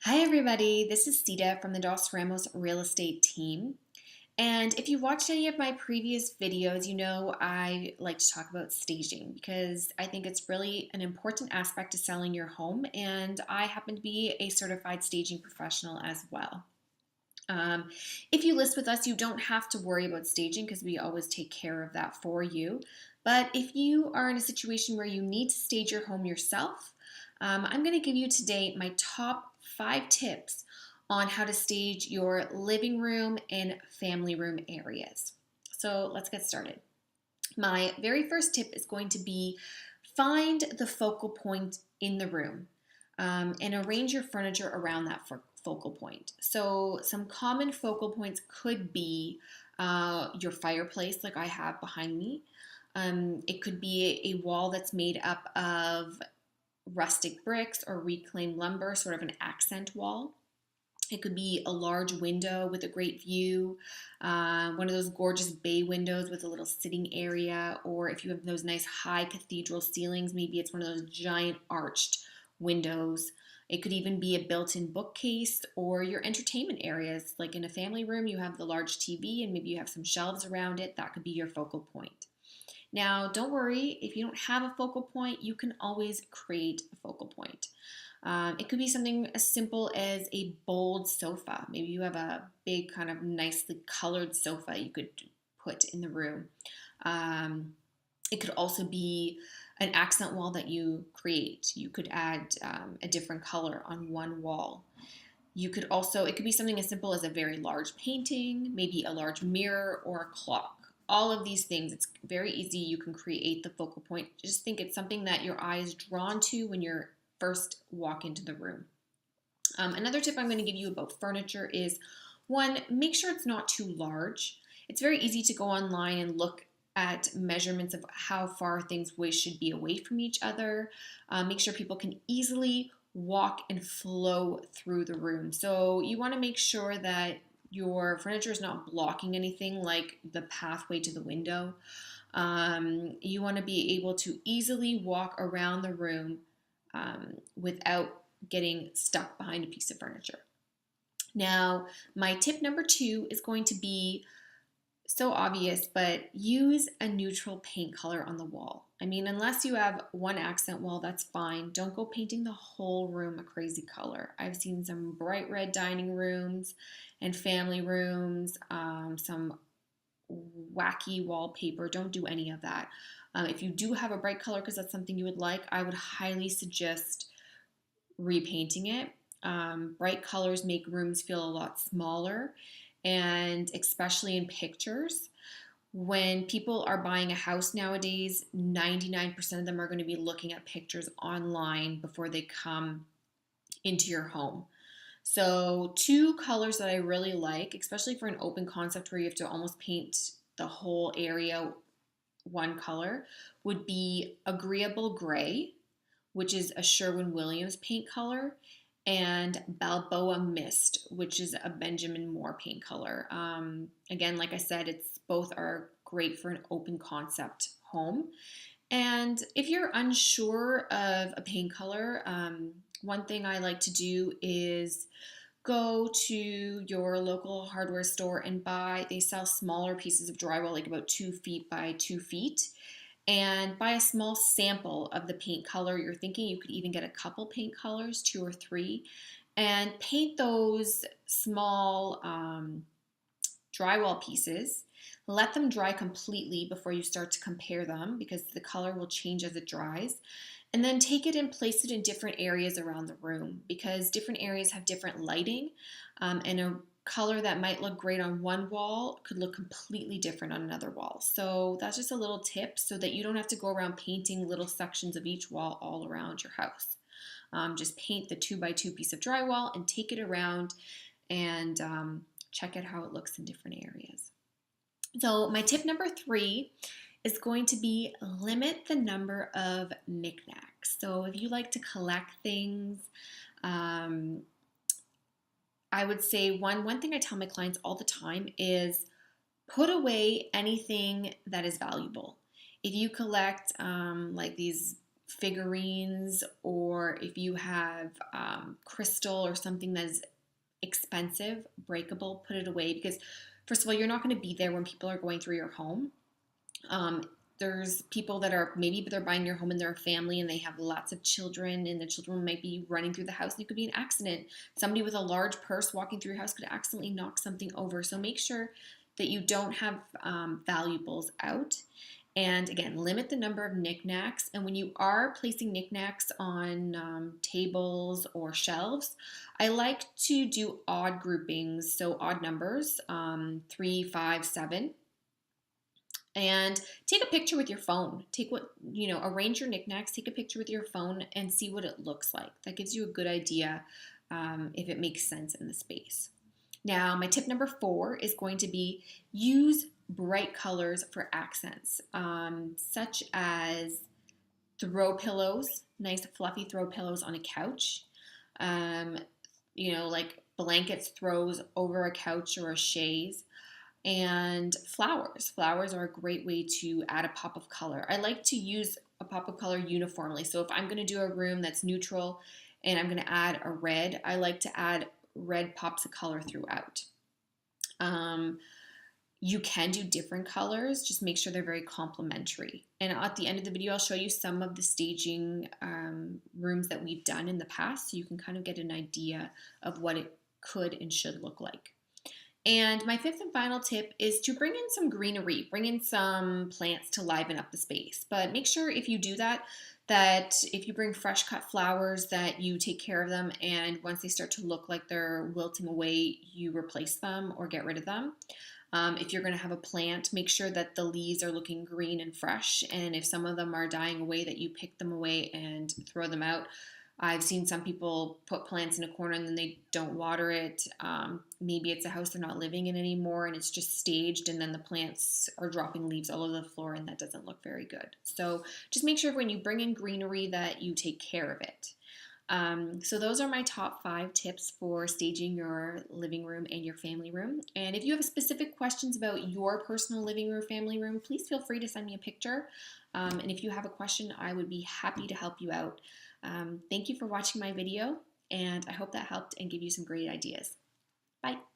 Hi, everybody. This is Sita from the Dos Ramos Real Estate team. And if you watched any of my previous videos, you know I like to talk about staging because I think it's really an important aspect to selling your home. And I happen to be a certified staging professional as well. Um, if you list with us, you don't have to worry about staging because we always take care of that for you. But if you are in a situation where you need to stage your home yourself, I'm going to give you today my top 5 tips on how to stage your living room and family room areas. So let's get started. My very first tip is going to be find the focal point in the room and arrange your furniture around that focal point. So, some common focal points could be your fireplace, like I have behind me. It could be a wall that's made up of rustic bricks or reclaimed lumber, sort of an accent wall. It could be a large window with a great view, one of those gorgeous bay windows with a little sitting area, or if you have those nice high cathedral ceilings, maybe it's one of those giant arched windows. It could even be a built in bookcase or your entertainment areas. Like in a family room, you have the large TV and maybe you have some shelves around it. That could be your focal point. Now, don't worry, if you don't have a focal point, you can always create a focal point. It could be something as simple as a bold sofa. Maybe you have a big, kind of nicely colored sofa you could put in the room. Um, it could also be an accent wall that you create. You could add a different color on one wall. It could be something as simple as a very large painting, maybe a large mirror or a clock. All of these things, it's very easy. You can create the focal point. Just think it's something that your eye is drawn to when you're first walk into the room. Another tip I'm going to give you about furniture is one, make sure it's not too large. It's very easy to go online and look at measurements of how far things should be away from each other. Make sure people can easily walk and flow through the room. So you want to make sure that your furniture is not blocking anything like the pathway to the window. You want to be able to easily walk around the room without getting stuck behind a piece of furniture. Now, my tip number 2 is going to be so obvious, but use a neutral paint color on the wall. I mean, unless you have one accent wall, that's fine. Don't go painting the whole room a crazy color. I've seen some bright red dining rooms and family rooms, some wacky wallpaper. Don't do any of that. If you do have a bright color because that's something you would like, I would highly suggest repainting it. Bright colors make rooms feel a lot smaller, and especially in pictures. When people are buying a house nowadays, 99% of them are going to be looking at pictures online before they come into your home. So, 2 colors that I really like, especially for an open concept where you have to almost paint the whole area one color, would be Agreeable Gray, which is a Sherwin-Williams paint color, and Balboa Mist, which is a Benjamin Moore paint color. Again, like I said, it's both are great for an open concept home. And if you're unsure of a paint color, one thing I like to do is go to your local hardware store and they sell smaller pieces of drywall, like about 2 feet by 2 feet, and buy a small sample of the paint color you're thinking. You could even get a couple paint colors, 2 or 3, and paint those small drywall pieces. Let them dry completely before you start to compare them because the color will change as it dries. And then take it and place it in different areas around the room because different areas have different lighting, and a color that might look great on one wall could look completely different on another wall. So that's just a little tip so that you don't have to go around painting little sections of each wall all around your house. Just paint the 2 by 2 piece of drywall and take it around and check out how it looks in different areas. So my tip number 3 is going to be limit the number of knickknacks. So if you like to collect things, I would say one thing I tell my clients all the time is put away anything that is valuable. If you collect like these figurines, or if you have crystal or something that is expensive, breakable, put it away, because first of all, you're not going to be there when people are going through your home. Um, there's people that are, maybe they're buying your home and they're a family and they have lots of children, and the children might be running through the house and it could be an accident. Somebody with a large purse walking through your house could accidentally knock something over. So make sure that you don't have valuables out. And again, limit the number of knickknacks. And when you are placing knickknacks on tables or shelves, I like to do odd groupings, so odd numbers, 3, 5, 7. And take a picture with your phone. Arrange your knickknacks, take a picture with your phone and see what it looks like. That gives you a good idea if it makes sense in the space. Now, my tip number 4 is going to be use bright colors for accents, such as throw pillows, nice fluffy throw pillows on a couch, like blankets throws over a couch or a chaise, and flowers. Flowers are a great way to add a pop of color. I like to use a pop of color uniformly. So if I'm going to do a room that's neutral and I'm going to add a red, I like to add red pops of color throughout. You can do different colors, just make sure they're very complementary. And at the end of the video, I'll show you some of the staging rooms that we've done in the past, so you can kind of get an idea of what it could and should look like. And my 5th and final tip is to bring in some greenery, bring in some plants to liven up the space. But make sure if you do that if you bring fresh cut flowers, that you take care of them, and once they start to look like they're wilting away, you replace them or get rid of them. If you're going to have a plant, make sure that the leaves are looking green and fresh, and if some of them are dying away, that you pick them away and throw them out. I've seen some people put plants in a corner and then they don't water it. Maybe it's a house they're not living in anymore and it's just staged, and then the plants are dropping leaves all over the floor, and that doesn't look very good. So just make sure when you bring in greenery that you take care of it. So those are my top 5 tips for staging your living room and your family room. And if you have specific questions about your personal living room or family room, please feel free to send me a picture. And if you have a question, I would be happy to help you out. Thank you for watching my video, and I hope that helped and gave you some great ideas. Bye.